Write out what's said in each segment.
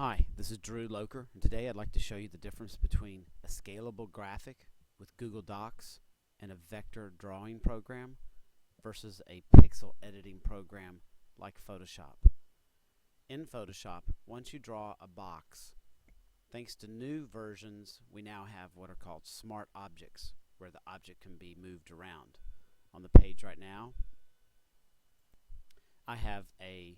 Hi, this is Drew Loker, and today I'd like to show you the difference between a scalable graphic with Google Docs and a vector drawing program versus a pixel editing program like Photoshop. In Photoshop, once you draw a box, thanks to new versions, we now have what are called smart objects, where the object can be moved around. On the page right now, I have a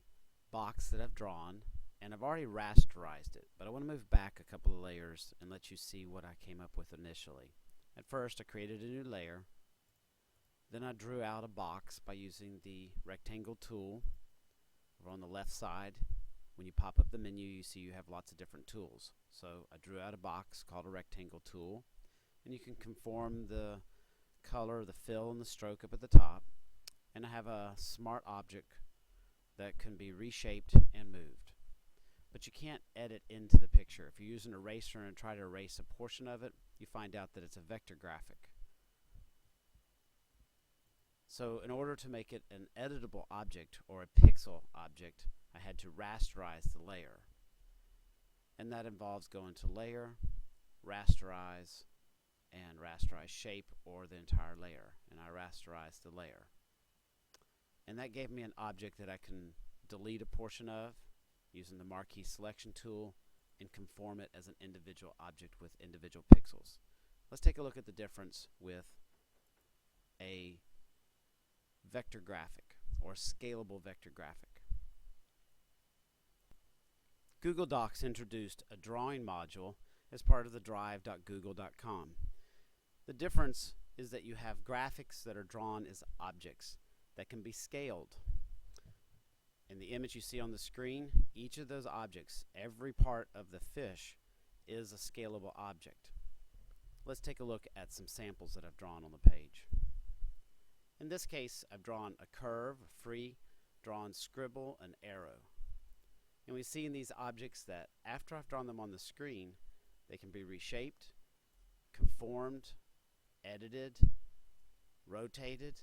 box that I've drawn, and I've already rasterized it, but I want to move back a couple of layers and let you see what I came up with initially. At first, I created a new layer. Then I drew out a box by using the rectangle tool. Over on the left side, when you pop up the menu, you see you have lots of different tools. So I drew out a box called a rectangle tool, and you can conform the color, the fill, and the stroke up at the top. And I have a smart object that can be reshaped and moved. But you can't edit into the picture. If you use an eraser and try to erase a portion of it, you find out that it's a vector graphic. So in order to make it an editable object or a pixel object, I had to rasterize the layer. And that involves going to Layer, Rasterize, and rasterize shape or the entire layer. And I rasterized the layer. And that gave me an object that I can delete a portion of using the marquee selection tool and conform it as an individual object with individual pixels. Let's take a look at the difference with a vector graphic or scalable vector graphic. Google Docs introduced a drawing module as part of the drive.google.com. The difference is that you have graphics that are drawn as objects that can be scaled. In the image you see on the screen, each of those objects, every part of the fish, is a scalable object. Let's take a look at some samples that I've drawn on the page. In this case, I've drawn a curve, a free, drawn scribble, an arrow. And we see in these objects that after I've drawn them on the screen, they can be reshaped, conformed, edited, rotated,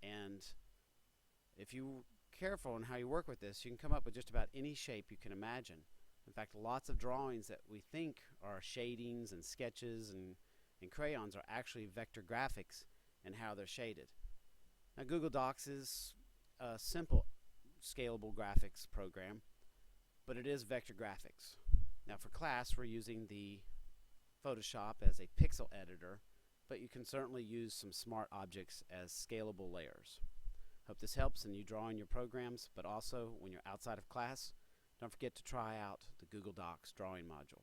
and if you careful in how you work with this, you can come up with just about any shape you can imagine. In fact, lots of drawings that we think are shadings and sketches and crayons are actually vector graphics and how they're shaded. Now, Google Docs is a simple scalable graphics program, but it is vector graphics. Now, for class, we're using the Photoshop as a pixel editor, but you can certainly use some smart objects as scalable layers. Hope this helps in you drawing your programs, but also when you're outside of class, don't forget to try out the Google Docs drawing module.